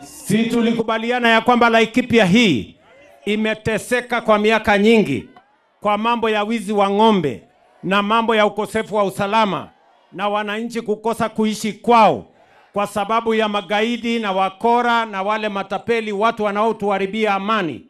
Si tulikubaliana ya kwamba Laikipia hii imeteseka kwa miaka nyingi kwa mambo ya wizi wa ng'ombe na mambo ya ukosefu wa usalama na wananchi kukosa kuishi kwao kwa sababu ya magaidi na wakora na wale matapeli, watu wanaotuharibia amani.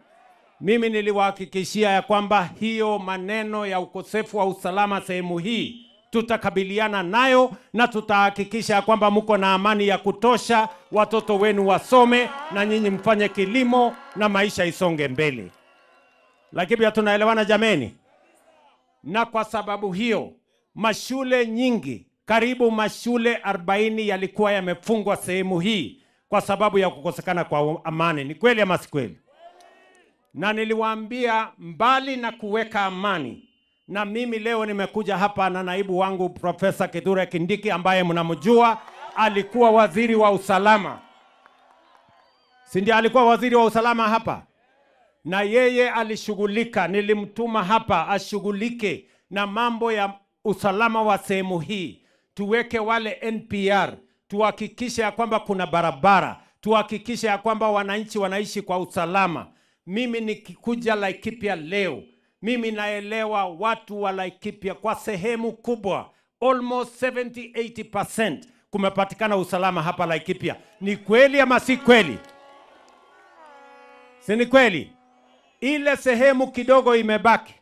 Mimi niliwahakikishia ya kwamba hiyo maneno ya ukosefu wa usalama sehemu hii tutakabiliana nayo na tutahakikisha ya kwamba mko na amani ya kutosha, watoto wenu wasome na nyinyi mfanye kilimo na maisha isonge mbele. Lakini pia tunaelewana jameni? Na kwa sababu hiyo mashule nyingi, karibu mashule 40 yalikuwa yamefungwa sehemu hii kwa sababu ya kukosekana kwa amani. Ni kweli ama si kweli? Na niliwaambia mbali na kuweka amani, na mimi leo nimekuja hapa na naibu wangu Profesa Kithure Kindiki ambaye mnamjua, alikuwa waziri wa usalama. Si ndiye alikuwa waziri wa usalama hapa? Na yeye alishughulika, nilimtuma hapa ashughulike na mambo ya usalama wa sehemu hii. Tuweke wale NPR, tuhakikishe ya kwamba kuna barabara, tuhakikishe ya kwamba wananchi wanaishi kwa usalama. Mimi nikikuja Laikipia leo, mimi naelewa watu wa Laikipia kwa sehemu kubwa, almost 70-80% kumepatikana usalama hapa Laikipia. Ni kweli ama si kweli? Si ni kweli? Ile sehemu kidogo imebaki,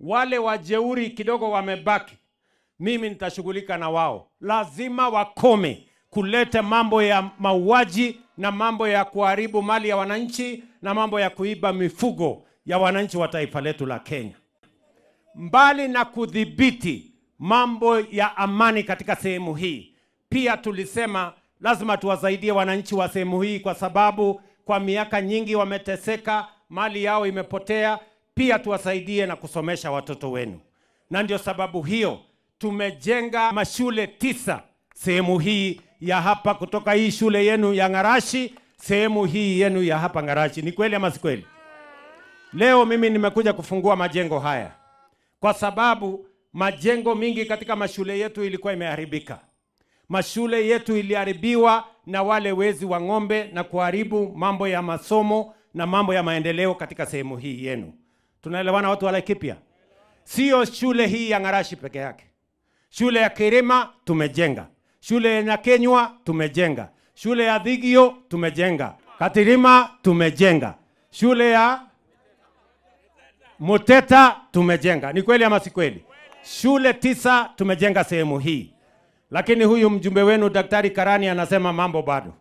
wale wajeuri kidogo wamebaki, mimi nitashughulika na wao. Lazima wakome kuleta mambo ya mauaji na mambo ya kuharibu mali ya wananchi na mambo ya kuiba mifugo ya wananchi wa taifa letu la Kenya. Mbali na kudhibiti mambo ya amani katika sehemu hii, pia tulisema lazima tuwasaidie wananchi wa sehemu hii kwa sababu kwa miaka nyingi wameteseka, mali yao imepotea. Pia tuwasaidie na kusomesha watoto wenu. Na ndio sababu hiyo tumejenga mashule 9 sehemu hii ya hapa, kutoka hii shule yenu ya Ngarashi, sehemu hii yenu ya hapa Ngarashi. Ni kweli ama si kweli? Leo mimi nimekuja kufungua majengo haya kwa sababu majengo mingi katika mashule yetu ilikuwa imeharibika. Mashule yetu iliharibiwa na wale wezi wa ng'ombe na kuharibu mambo ya masomo na mambo ya maendeleo katika sehemu hii yenu. Tunaelewana watu wa Laikipia? Sio shule hii ya Ngarashi peke yake. Shule ya Kirima tumejenga. Shule ya Nyakenywa tumejenga. Shule ya Thigio tumejenga. Katirima tumejenga. Shule ya Muteta tumejenga. Ni kweli ama si kweli? Shule 9 tumejenga sehemu hii. Lakini huyu mjumbe wenu Daktari Karani anasema mambo bado.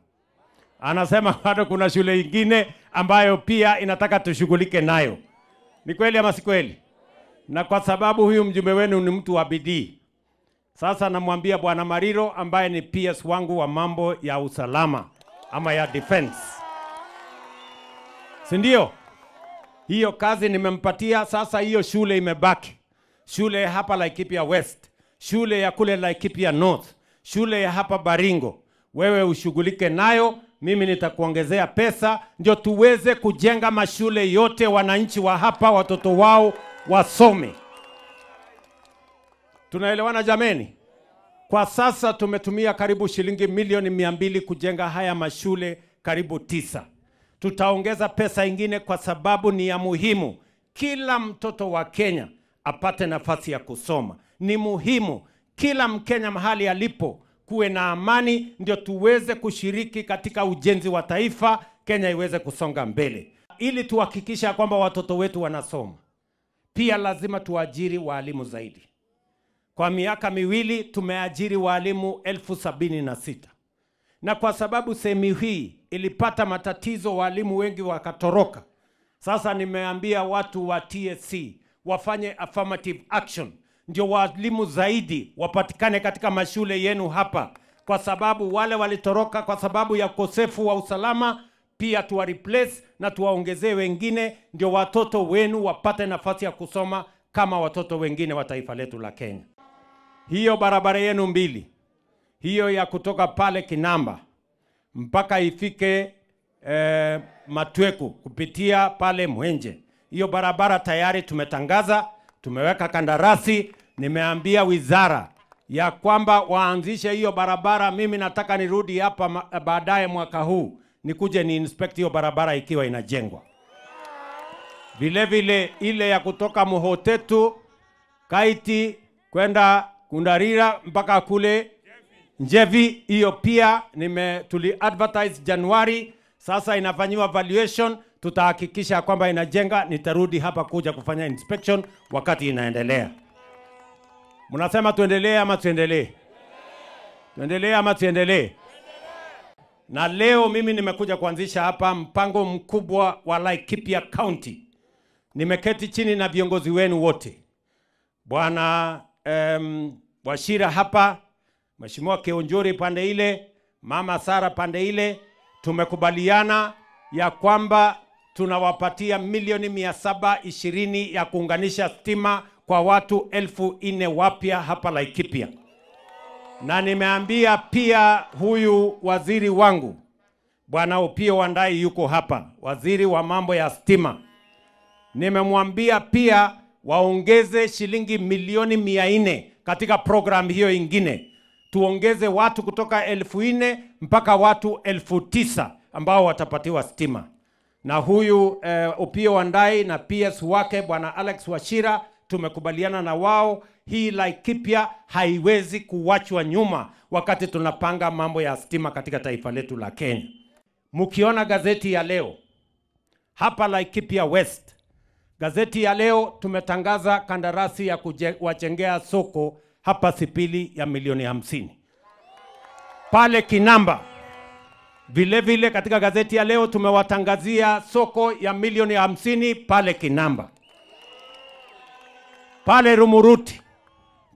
Anasema bado kuna shule ingine ambayo pia inataka tushughulike nayo. Ni kweli ama si kweli? Na kwa sababu huyu mjumbe wenu ni mtu wa bidii, sasa namwambia Bwana Mariro ambaye ni PS wangu wa mambo ya usalama ama ya defense, si ndio? Hiyo kazi nimempatia. Sasa hiyo shule imebaki. Shule ya hapa Laikipia West, shule ya kule Laikipia North, shule ya hapa Baringo. Wewe ushughulike nayo, mimi nitakuongezea pesa ndio tuweze kujenga mashule yote, wananchi wa hapa watoto wao wasome. Tunaelewana jameni? Kwa sasa tumetumia karibu shilingi milioni 200 kujenga haya mashule karibu 9. Tutaongeza pesa ingine kwa sababu ni ya muhimu. Kila mtoto wa Kenya apate nafasi ya kusoma. Ni muhimu kila Mkenya mahali alipo kuwe na amani, ndio tuweze kushiriki katika ujenzi wa taifa, Kenya iweze kusonga mbele. Ili tuhakikisha kwamba watoto wetu wanasoma, pia lazima tuajiri walimu zaidi. Kwa miaka miwili tumeajiri walimu 76,000. Na kwa sababu sehemu hii ilipata matatizo, walimu wengi wakatoroka. Sasa nimeambia watu wa TSC wafanye affirmative action, ndio walimu zaidi wapatikane katika mashule yenu hapa, kwa sababu wale walitoroka kwa sababu ya ukosefu wa usalama. Pia tuwa replace na tuwaongezee wengine, ndio watoto wenu wapate nafasi ya kusoma kama watoto wengine wa taifa letu la Kenya. Hiyo barabara yenu 2, hiyo ya kutoka pale Kinamba mpaka ifike Matweku kupitia pale Mwenje, hiyo barabara tayari tumetangaza, tumeweka kandarasi. Nimeambia wizara ya kwamba waanzishe hiyo barabara. Mimi nataka nirudi hapa baadaye mwaka huu nikuje ni inspect hiyo barabara ikiwa inajengwa. Vile vile ile ya kutoka Muhotetu Kaiti kwenda Kundarira mpaka kule Njevi, hiyo pia tuli advertise Januari, sasa inafanyiwa valuation, tutahakikisha kwamba inajenga. Nitarudi hapa kuja kufanya inspection wakati inaendelea. Mnasema tuendelee ama tuendelee? Tuendelee ama tuendelee? Na leo mimi nimekuja kuanzisha hapa mpango mkubwa wa Laikipia County. Nimeketi chini na viongozi wenu wote. Bwana Wachira hapa, Mheshimiwa Keonjori pande ile, Mama Sara pande ile, tumekubaliana ya kwamba tunawapatia milioni 720 ya kuunganisha stima kwa watu 4,000 wapya hapa Laikipia. Na nimeambia pia huyu waziri wangu Bwana Opiyo Wandayi yuko hapa, waziri wa mambo ya stima. Nimemwambia pia waongeze shilingi milioni 400 katika program hiyo ingine. Tuongeze watu kutoka 4,000 mpaka watu 9,000 ambao watapatiwa stima. Na huyu Opiyo Wandayi na PS wake Bwana Alex Wachira tumekubaliana na wao, hii Laikipia haiwezi kuwachwa nyuma wakati tunapanga mambo ya stima katika taifa letu la Kenya. Mkiona gazeti ya leo hapa Laikipia West, gazeti ya leo tumetangaza kandarasi ya kuwajengea soko hapa Sipili ya milioni 50. Pale Kinamba vile vile katika gazeti ya leo tumewatangazia soko ya milioni 50 pale Kinamba. Pale Rumuruti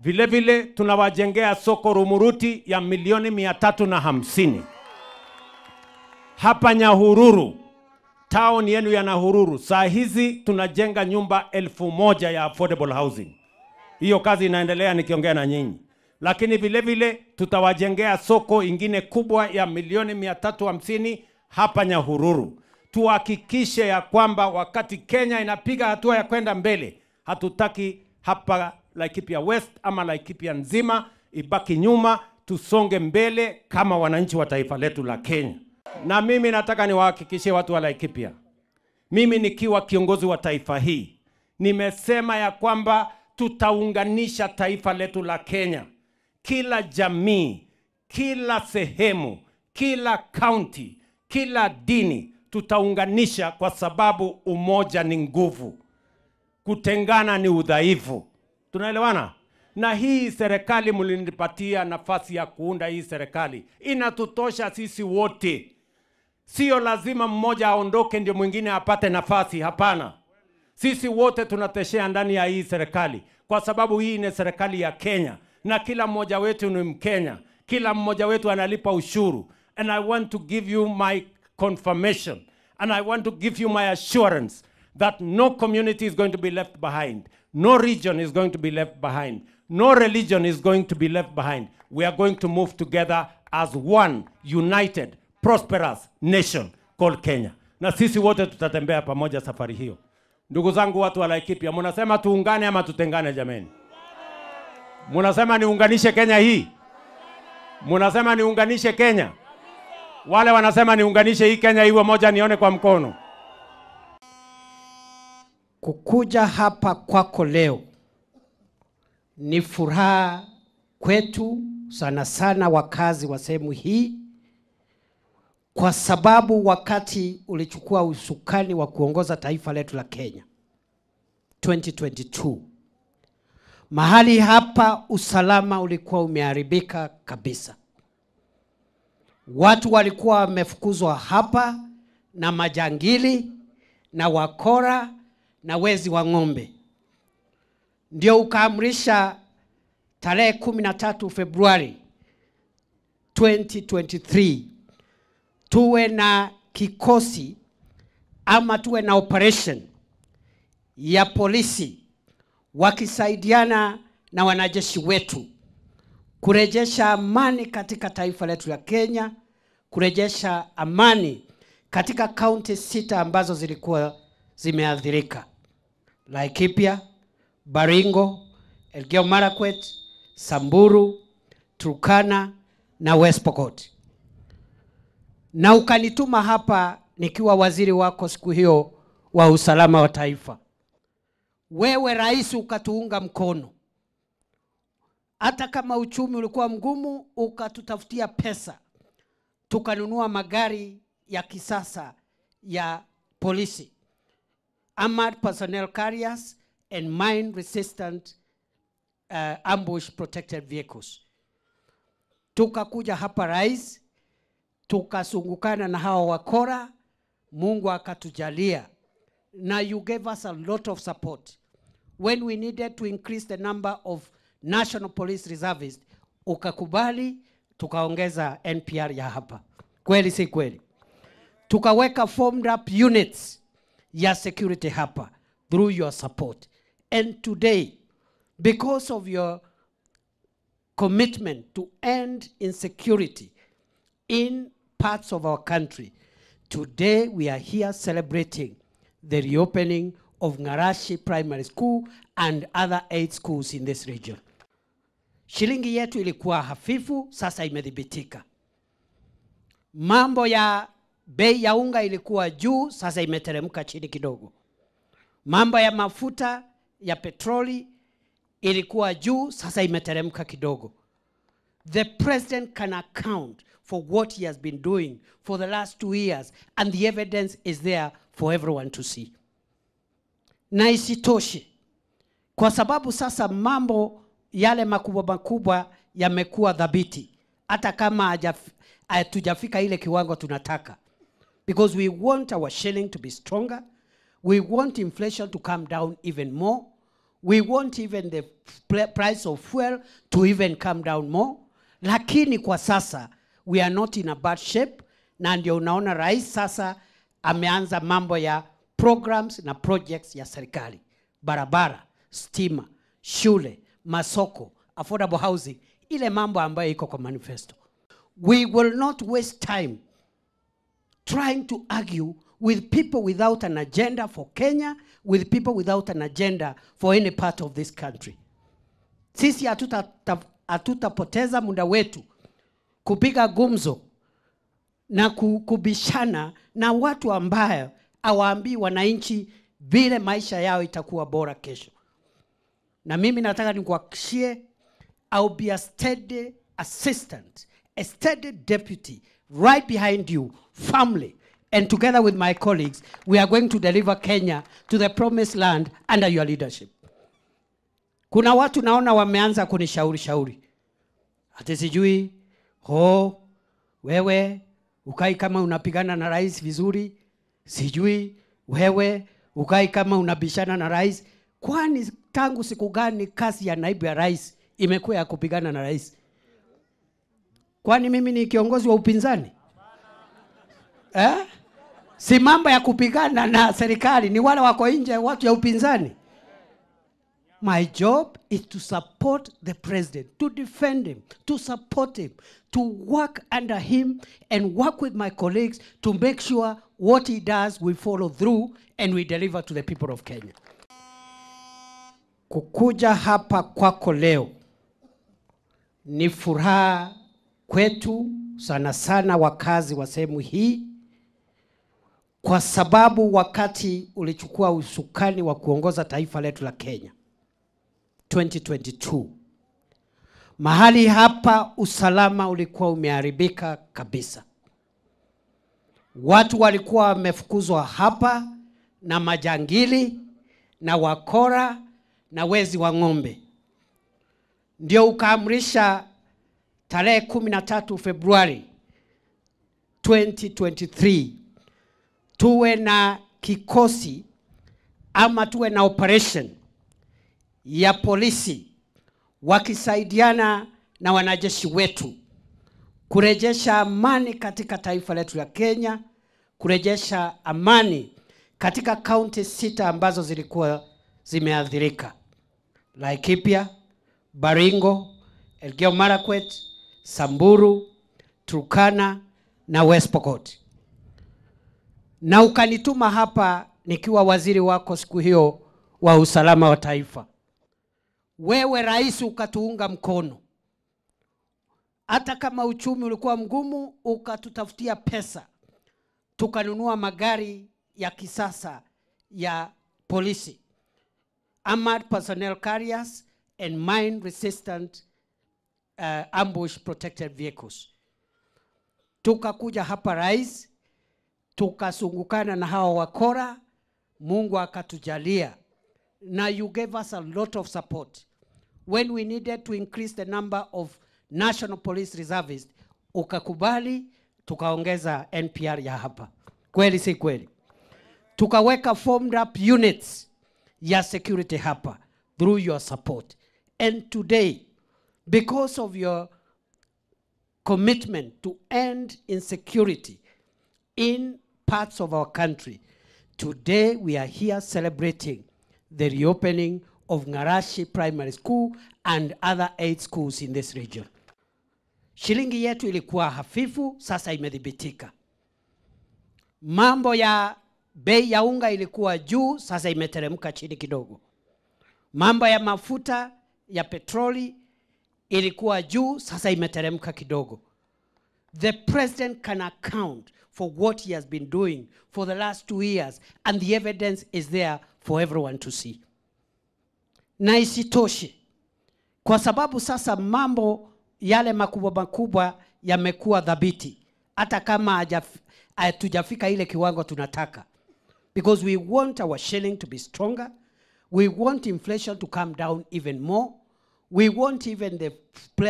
vile vile tunawajengea soko Rumuruti ya milioni 350. Hapa Nyahururu, town yenu ya Nyahururu, saa hizi tunajenga nyumba 1,000 ya affordable housing. Hiyo kazi inaendelea nikiongea na nyinyi. Lakini vile vile tutawajengea soko ingine kubwa ya milioni 350 hapa Nyahururu. Tuhakikishe ya kwamba wakati Kenya inapiga hatua ya kwenda mbele, hatutaki hapa Laikipia West ama Laikipia nzima ibaki nyuma, tusonge mbele kama wananchi wa taifa letu la Kenya. Na mimi nataka niwahakikishie watu wa Laikipia, mimi nikiwa kiongozi wa taifa hii, nimesema ya kwamba tutaunganisha taifa letu la Kenya. Kila jamii, kila sehemu, kila county, kila dini tutaunganisha, kwa sababu umoja ni nguvu, kutengana ni udhaifu. Tunaelewana? Na hii serikali mlinipatia nafasi ya kuunda hii serikali, inatutosha sisi wote. Sio lazima mmoja aondoke ndio mwingine apate nafasi, hapana. Sisi wote tunateshea ndani ya hii serikali, kwa sababu hii ni serikali ya Kenya na kila mmoja wetu ni Mkenya. Kila mmoja wetu analipa ushuru. And I want to give you my confirmation and I want to give you my assurance that no community is going to be left behind. No region is going to be left behind. No religion is going to be left behind. We are going to move together as one united, prosperous nation called Kenya. Na sisi wote tutatembea pamoja safari hiyo. Ndugu zangu watu wa Laikipia, mnasema tuungane ama tutengane jameni? Mnasema niunganishe Kenya hii? Mnasema niunganishe Kenya? Wale wanasema niunganishe hii Kenya iwe moja, nione kwa mkono. Kukuja hapa kwako leo ni furaha kwetu, sana sana wakazi wa sehemu hii, kwa sababu wakati ulichukua usukani wa kuongoza taifa letu la Kenya 2022, mahali hapa usalama ulikuwa umeharibika kabisa. Watu walikuwa wamefukuzwa hapa na majangili na wakora na wezi wa ng'ombe. Ndio ukaamrisha tarehe 13 Februari 2023 tuwe na kikosi ama tuwe na operation ya polisi wakisaidiana na wanajeshi wetu kurejesha amani katika taifa letu la Kenya, kurejesha amani katika kaunti 6 ambazo zilikuwa zimeathirika: Laikipia, Baringo, Elgeyo Marakwet, Samburu, Turkana na West Pokot. na ukanituma hapa nikiwa waziri wako siku hiyo wa usalama wa taifa. Wewe rais ukatuunga mkono. Hata kama uchumi ulikuwa mgumu, ukatutafutia pesa. Tukanunua magari ya kisasa ya polisi, armored personnel carriers and mine resistant ambush protected vehicles. Tukakuja hapa rais, tukasungukana na hao wakora, Mungu akatujalia. Now you gave us a lot of support. When we needed to increase the number of National Police Reservists, ukakubali, tukaongeza NPR ya hapa. Kweli si kweli? Tukaweka formed up units ya security hapa through your support. And today, because of your commitment to end insecurity in parts of our country, today we are here celebrating the reopening of Ngarashi Primary School and other 8 schools in this region. Shilingi yetu ilikuwa hafifu, sasa imedhibitika. Mambo ya bei ya unga ilikuwa juu, sasa imeteremka chini kidogo. Mambo ya mafuta ya petroli ilikuwa juu, sasa imeteremka kidogo. The president can account for what he has been doing for the last 2 years, and the evidence is there for everyone to see. Na isitoshe, kwa sababu sasa mambo yale makubwa yamekuwa dhabiti, hata kama hatujafika ile kiwango tunataka. Because we want our shilling to be stronger, we want inflation to come down even more, we want even the price of fuel to even come down more. Lakini kwa sasa, we are not in a bad shape, na ndio unaona rais sasa ameanza mambo ya programs na projects ya serikali. Barabara, stima, shule, masoko, affordable housing, ile mambo ambayo iko kwa manifesto. We will not waste time trying to argue with people without an agenda for Kenya, with people without an agenda for any part of this country. Sisi hatutapoteza muda wetu kupiga gumzo na kubishana na watu ambayo hawaambii wananchi vile maisha yao itakuwa bora kesho. Na mimi nataka nikuhakikishie, I'll be a steady assistant, a steady deputy right behind you, family, and together with my colleagues, we are going to deliver Kenya to the promised land under your leadership. Kuna watu naona wameanza kunishauri. Ati sijui, wewe ukai kama unapigana na rais vizuri, sijui wewe ukai kama unabishana na rais. Kwani tangu siku gani kazi ya naibu ya rais imekuwa ya kupigana na rais? Kwani mimi ni kiongozi wa upinzani? Si mambo ya kupigana na serikali, ni wale wako nje, watu ya upinzani. My job is to support the president, to defend him, to support him, to work under him and work with my colleagues to make sure what he does we follow through and we deliver to the people of Kenya. Kukuja hapa kwako leo ni furaha kwetu, sana sana wakazi wa sehemu hii, kwa sababu wakati ulichukua usukani wa kuongoza taifa letu la Kenya 2022, mahali hapa usalama ulikuwa umeharibika kabisa. Watu walikuwa wamefukuzwa hapa na majangili na wakora na wezi wa ng'ombe. Ndio ukaamrisha tarehe 13 Februari 2023 tuwe na kikosi ama tuwe na operation ya polisi wakisaidiana na wanajeshi wetu kurejesha amani katika taifa letu la Kenya, kurejesha amani katika kaunti 6 ambazo zilikuwa zimeathirika: Laikipia, Baringo, Elgeyo Marakwet, Samburu, Turkana na West Pokot. Na ukanituma hapa nikiwa waziri wako siku hiyo wa usalama wa taifa. Wewe rais ukatuunga mkono. hata kama uchumi ulikuwa mgumu, ukatutafutia pesa. Tukanunua magari ya kisasa ya polisi, armored personnel carriers and mine resistant ambush protected vehicles. Tukakuja hapa rais, tukasungukana na hao wakora, Mungu akatujalia. Now you gave us a lot of support. When we needed to increase the number of National Police Reservists, ukakubali, tukaongeza NPR ya hapa. Kweli si kweli? Tukaweka formed up units ya security hapa through your support. And today, because of your commitment to end insecurity in parts of our country, today we are here celebrating the reopening of Ngarashi Primary School and other 8 schools in this region. Shilingi yetu ilikuwa hafifu, sasa imedhibitika. Mambo ya bei ya unga ilikuwa juu, sasa imeteremka chini kidogo. Mambo ya mafuta ya petroli ilikuwa juu, sasa imeteremka kidogo. The president can account for what he has been doing for the last 2 years, and the evidence is there for everyone to see. Na isitoshe, kwa sababu sasa mambo yale makubwa yamekuwa dhabiti, hata kama hatujafika ile kiwango tunataka. Because we want our shilling to be stronger, we want inflation to come down even more, we want even the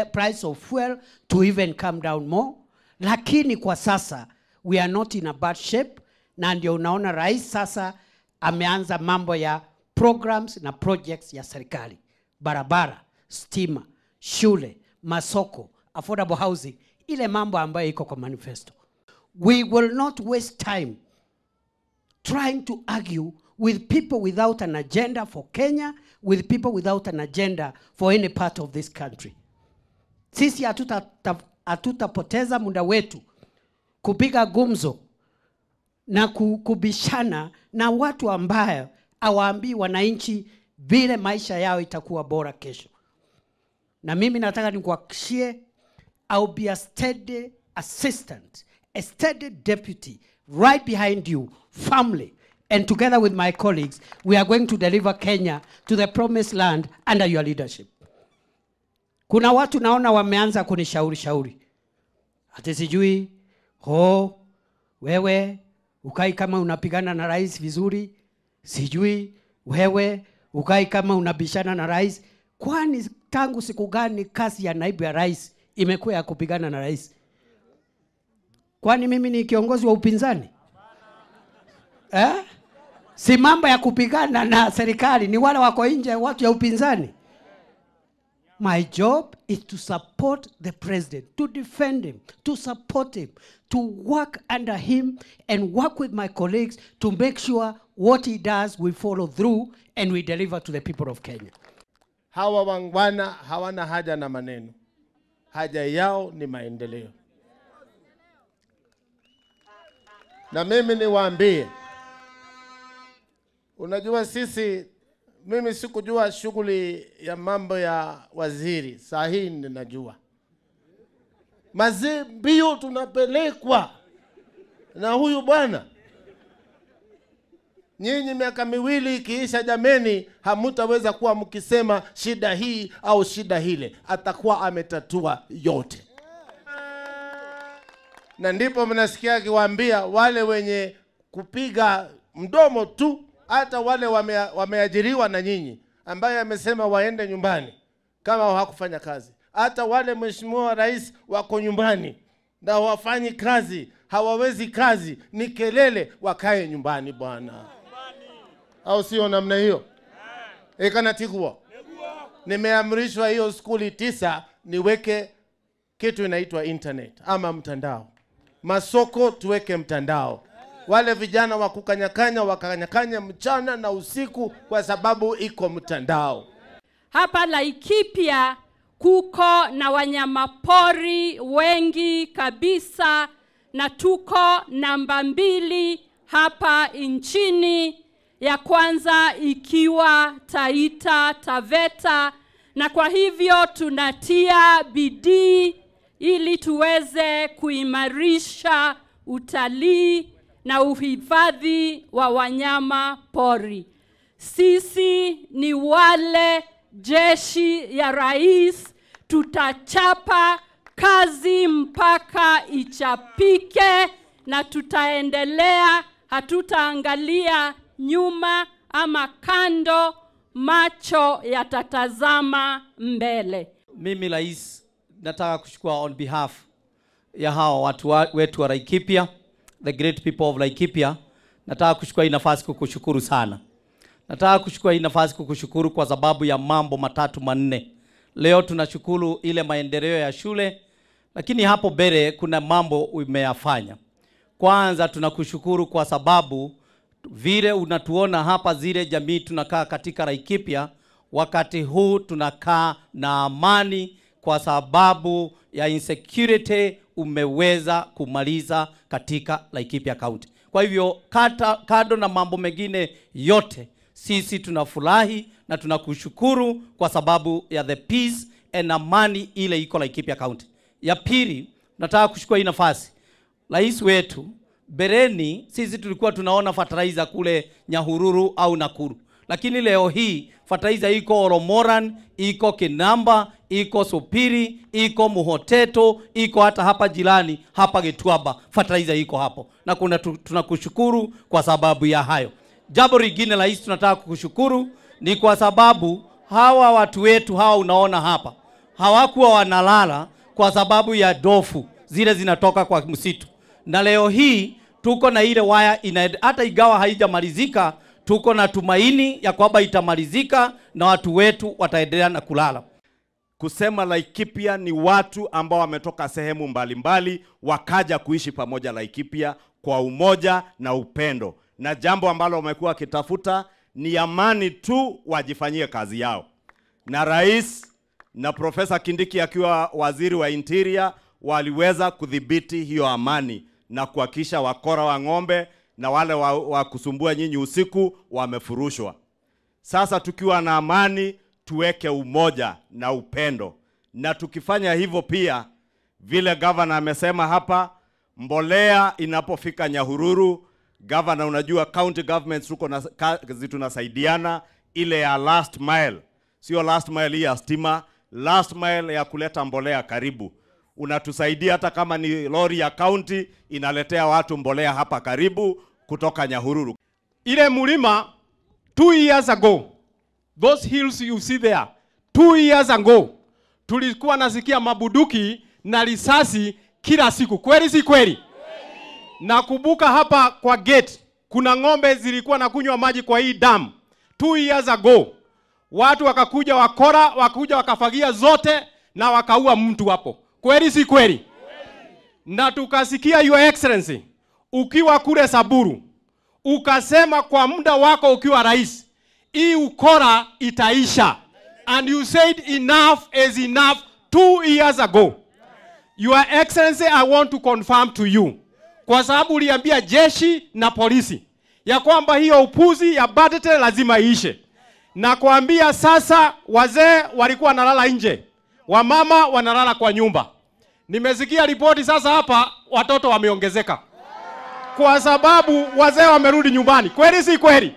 price of fuel to even come down more. Lakini kwa sasa, we are not in a bad shape, na ndio unaona rais sasa ameanza mambo ya programs na projects ya serikali. Barabara, stima, shule, masoko, affordable housing, ile mambo ambayo iko kwa manifesto. We will not waste time trying to argue with people without an agenda for Kenya, with people without an agenda for any part of this country. Sisi hatutapoteza muda wetu kupiga gumzo na kubishana na watu ambayo hawaambii wananchi vile maisha yao itakuwa bora kesho. Na mimi nataka nikuhakikishie, I'll be a steady assistant, a steady deputy right behind you, family, and together with my colleagues, we are going to deliver Kenya to the promised land under your leadership. Kuna watu naona wameanza kunishauri. Ati sijui, wewe ukai kama unapigana na rais vizuri, sijui wewe ukai kama unabishana na rais. Kwani tangu siku gani kazi ya naibu ya rais imekuwa ya kupigana na rais? Kwani mimi ni kiongozi wa upinzani? Si mambo ya kupigana na serikali, ni wale wako nje, watu ya upinzani. My job is to support the president, to defend him, to support him, to work under him and work with my colleagues to make sure what he does we follow through and we deliver to the people of Kenya. Hawa wangwana hawana haja na maneno. Haja yao ni maendeleo. Na mimi niwaambie, unajua mimi sikujua shughuli ya mambo ya waziri, saa hii ninajua. Mbio tunapelekwa na huyu bwana. Nyinyi miaka miwili ikiisha, jameni, hamutaweza kuwa mkisema shida hii au shida hile. Atakuwa ametatua yote. Na ndipo mnasikia akiwaambia wale wenye kupiga mdomo tu, hata wale wameajiriwa na nyinyi, ambaye amesema waende nyumbani kama hawakufanya kazi. Hata wale mheshimiwa rais wako nyumbani na hawafanyi kazi, hawawezi kazi, ni kelele, wakae nyumbani bwana. Au sio namna hiyo? Kana tikuwa. Nimeamrishwa hiyo skuli 9 niweke kitu inaitwa internet ama mtandao. Masoko tuweke mtandao. Wale vijana wakanyakanya mchana na usiku kwa sababu iko mtandao. Hapa Laikipia kuko na wanyamapori wengi kabisa, na tuko namba 2 hapa nchini, ya kwanza ikiwa Taita Taveta, na kwa hivyo tunatia bidii ili tuweze kuimarisha utalii na uhifadhi wa wanyama pori. Sisi ni wale jeshi ya rais, tutachapa kazi mpaka ichapike, na tutaendelea, hatutaangalia nyuma ama kando, macho yatatazama mbele. Mimi rais nataka kushukua on behalf ya hao watu wetu wa Laikipia, the great people of Laikipia. Nataka kuchukua hii nafasi kukushukuru sana. Nataka kuchukua hii nafasi kukushukuru kwa sababu ya mambo matatu manne. Leo tunashukuru ile maendeleo ya shule, lakini hapo mbele kuna mambo umeyafanya. Kwanza tunakushukuru kwa sababu vile unatuona hapa, zile jamii tunakaa katika Laikipia, wakati huu tunakaa na amani kwa sababu ya insecurity umeweza kumaliza katika Laikipia County. Kwa hivyo kado na mambo mengine yote, sisi tunafurahi na tunakushukuru kwa sababu ya the peace and amani ile iko Laikipia County. Ya pili, nataka kuchukua hii nafasi. Rais wetu, bereni sisi tulikuwa tunaona fertilizer kule Nyahururu au Nakuru. Lakini leo hii fertilizer iko Oromoran, iko Kinamba, iko Supiri, iko Muhoteto, iko hata hapa jirani, hapa Gituaba, fertilizer iko hapo. Na tunakushukuru kwa sababu ya hayo. Jambo lingine rais tunataka kukushukuru ni kwa sababu hawa watu wetu hawa unaona hapa, hawakuwa wanalala kwa sababu ya dofu zile zinatoka kwa msitu. Na leo hii tuko na ile waya hata igawa haijamalizika, tuko na tumaini ya kwamba itamalizika na watu wetu wataendelea na kulala. Kusema Laikipia ni watu ambao wametoka sehemu mbalimbali wakaja kuishi pamoja Laikipia kwa umoja na upendo. Na jambo ambalo wamekuwa wakitafuta ni amani tu, wajifanyie kazi yao. Na rais na Profesa Kindiki akiwa waziri wa interior waliweza kudhibiti hiyo amani na kuhakikisha wakora wa ng'ombe na wale wa kusumbua nyinyi usiku wamefurushwa. Sasa tukiwa na amani, tuweke umoja na upendo. Na tukifanya hivyo pia, vile governor amesema hapa, mbolea inapofika Nyahururu, governor unajua county governments tuko na tunasaidiana ile ya last mile. Sio last mile ya stima, last mile ya kuleta mbolea karibu. Unatusaidia hata kama ni lori ya county inaletea watu mbolea hapa karibu kutoka Nyahururu. Ile mulima 2 years ago, those hills you see there, 2 years ago, tulikuwa nasikia mabuduki na risasi kila siku. Kweli si kweli? Nakumbuka hapa kwa gate kuna ng'ombe zilikuwa nakunywa maji kwa hii dam 2 years ago. Watu wakakuja wakora, wakakuja wakafagia zote na wakaua mtu hapo. Kweli si kweli? Na tukasikia Your Excellency ukiwa kule Saburu ukasema kwa muda wako ukiwa rais, hii ukora itaisha. And you said enough is enough 2 years ago. Your Excellency, I want to confirm to you, kwa sababu uliambia jeshi na polisi ya kwamba hiyo upuzi ya badete lazima iishe. Na kuambia sasa wazee walikuwa wanalala nje, wamama wanalala kwa nyumba. Nimesikia ripoti sasa hapa watoto wameongezeka kwa sababu wazee wamerudi nyumbani. Kweli si kweli?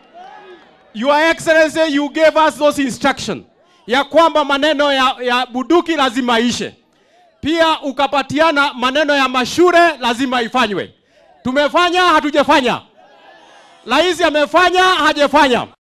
Your Excellency, you gave us those instruction ya kwamba maneno ya buduki lazima ishe. Pia ukapatiana maneno ya mashure lazima ifanywe. Tumefanya hatujafanya? Rais amefanya hajafanya?